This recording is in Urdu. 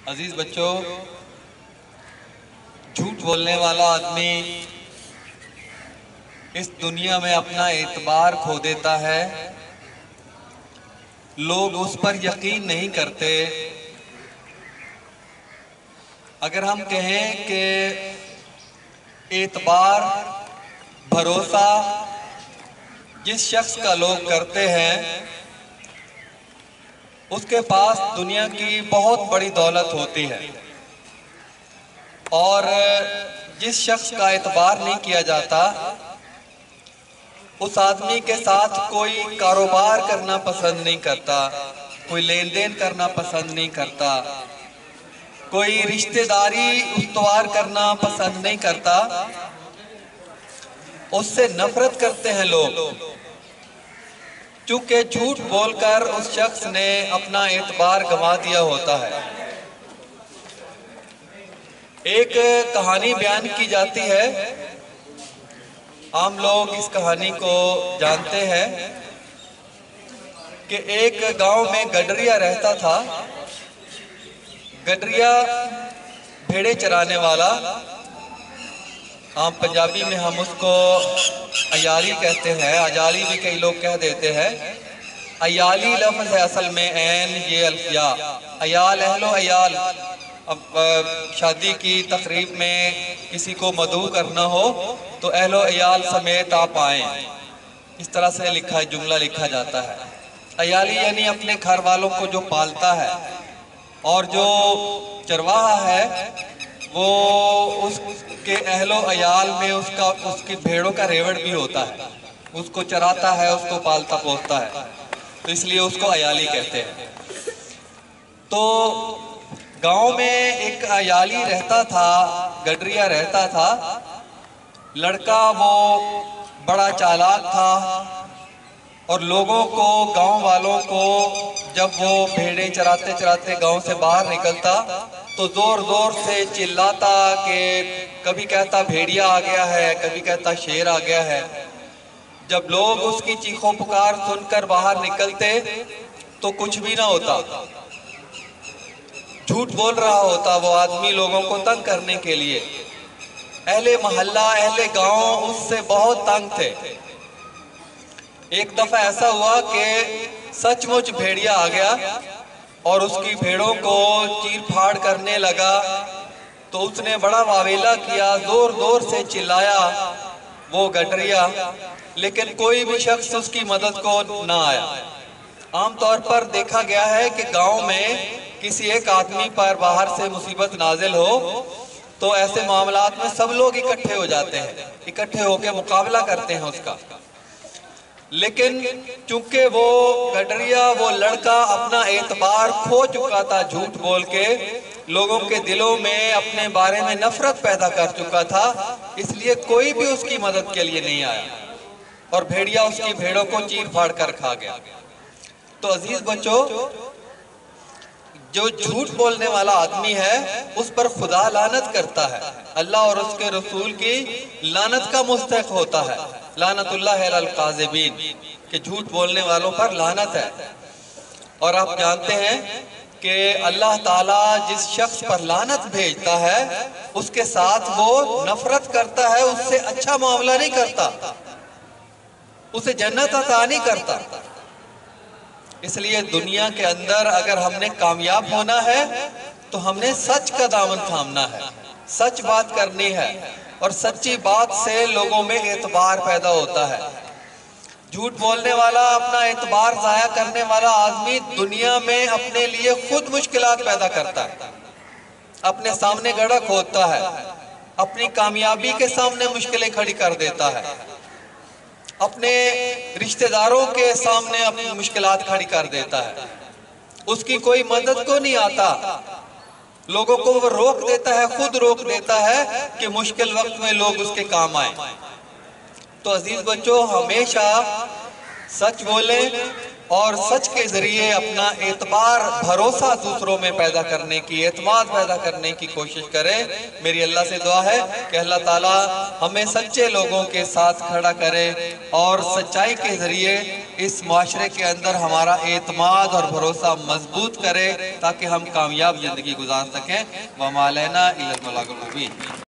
عزیز بچوں، جھوٹ بولنے والا آدمی اس دنیا میں اپنا اعتبار کھو دیتا ہے۔ لوگ اس پر یقین نہیں کرتے۔ اگر ہم کہیں کہ اعتبار، بھروسہ جس شخص کا لوگ کرتے ہیں اس کے پاس دنیا کی بہت بڑی دولت ہوتی ہے، اور جس شخص کا اعتبار نہیں کیا جاتا اس آدمی کے ساتھ کوئی کاروبار کرنا پسند نہیں کرتا، کوئی لین دین کرنا پسند نہیں کرتا، کوئی رشتہ داری استوار کرنا پسند نہیں کرتا، اس سے نفرت کرتے ہیں لوگ، چونکہ جھوٹ بول کر اس شخص نے اپنا اعتبار گنوا دیا ہوتا ہے۔ ایک کہانی بیان کی جاتی ہے، عام لوگ اس کہانی کو جانتے ہیں کہ ایک گاؤں میں گڈریا رہتا تھا۔ گڈریا بھیڑے چرانے والا، عام پنجابی میں ہم اس کو عیالی کہتے ہیں، عجالی بھی کئی لوگ کہہ دیتے ہیں۔ عیالی لفظ ہے اصل میں عین یہ الف یا، عیال اہل و عیال۔ اب شادی کی تقریب میں کسی کو مدعو کرنا ہو تو اہل و عیال سمیت آپ آئیں، اس طرح سے جملہ لکھا جاتا ہے۔ عیالی یعنی اپنے گھر والوں کو جو پالتا ہے، اور جو چرواہا ہے وہ اس کے اہل و عیال میں اس کی بھیڑوں کا ریوڑ بھی ہوتا ہے، اس کو چراتا ہے، اس کو پالتا پوستا ہے، تو اس لیے اس کو عیالی کہتے ہیں۔ تو گاؤں میں ایک عیالی رہتا تھا، گڈریا رہتا تھا۔ لڑکا وہ بڑا چالاک تھا، اور لوگوں کو، گاؤں والوں کو جب وہ بھیڑیں چراتے چراتے گاؤں سے باہر نکلتا تو زور زور سے چلاتا کہ کبھی کہتا بھیڑیا آ گیا ہے، کبھی کہتا شیر آ گیا ہے۔ جب لوگ اس کی چیخوں پکار سن کر باہر نکلتے تو کچھ بھی نہ ہوتا، جھوٹ بول رہا ہوتا وہ آدمی لوگوں کو تنگ کرنے کے لیے۔ اہل محلہ، اہل گاؤں اس سے بہت تنگ تھے۔ ایک دفعہ ایسا ہوا کہ سچ مچ بھیڑیا آ گیا اور اس کی بھیڑوں کو چیر پھاڑ کرنے لگا، تو اس نے بڑا واویلا کیا، زور زور سے چلایا وہ گڈریا، لیکن کوئی بھی شخص اس کی مدد کو نہ آیا۔ عام طور پر دیکھا گیا ہے کہ گاؤں میں کسی ایک آدمی پر باہر سے مصیبت نازل ہو تو ایسے معاملات میں سب لوگ اکٹھے ہو جاتے ہیں، اکٹھے ہو کے مقابلہ کرتے ہیں اس کا۔ لیکن چونکہ وہ گڈریا، وہ لڑکا اپنا اعتبار کھو چکا تھا جھوٹ بول کے، لوگوں کے دلوں میں اپنے بارے میں نفرت پیدا کر چکا تھا، اس لیے کوئی بھی اس کی مدد کے لیے نہیں آیا، اور بھیڑیا اس کی بھیڑوں کو چیر پھاڑ کر کھا گیا۔ تو عزیز بچوں، جو جھوٹ بولنے والا آدمی ہے اس پر خدا لعنت کرتا ہے، اللہ اور اس کے رسول کی لعنت کا مستحق ہوتا ہے۔ لعنت اللہ علی الکاذبین، کہ جھوٹ بولنے والوں پر لعنت ہے۔ اور آپ جانتے ہیں کہ اللہ تعالیٰ جس شخص پر لعنت بھیجتا ہے اس کے ساتھ وہ نفرت کرتا ہے، اس سے اچھا معاملہ نہیں کرتا، اسے جنت عطا نہیں کرتا۔ اس لیے دنیا کے اندر اگر ہم نے کامیاب ہونا ہے تو ہم نے سچ کا دامن تھامنا ہے، سچ بات کرنی ہے، اور سچی بات سے لوگوں میں اعتبار پیدا ہوتا ہے۔ جھوٹ بولنے والا، اپنا اعتبار ضائع کرنے والا آدمی دنیا میں اپنے لیے خود مشکلات پیدا کرتا ہے، اپنے سامنے گڑھا کھودتا ہے، اپنی کامیابی کے سامنے مشکلیں کھڑی کر دیتا ہے، اپنے رشتہ داروں کے سامنے اپنی مشکلات کھڑی کر دیتا ہے، اس کی کوئی مدد کو نہیں آتا، لوگوں کو وہ روک دیتا ہے، خود روک دیتا ہے کہ مشکل وقت میں لوگ اس کے کام آئیں۔ تو عزیز بچوں، ہمیشہ سچ بولیں، اور سچ کے ذریعے اپنا اعتبار بھروسہ دوسروں میں پیدا کرنے کی، اعتماد پیدا کرنے کی کوشش کرے۔ میری اللہ سے دعا ہے کہ اللہ تعالیٰ ہمیں سچے لوگوں کے ساتھ کھڑا کرے اور سچائی کے ذریعے اس معاشرے کے اندر ہمارا اعتماد اور بھروسہ مضبوط کرے تاکہ ہم کامیاب زندگی گزار سکیں۔ وَمَا عَلَيْنَا إِلَّا الْبَلَاغُ الْمُبِينُ۔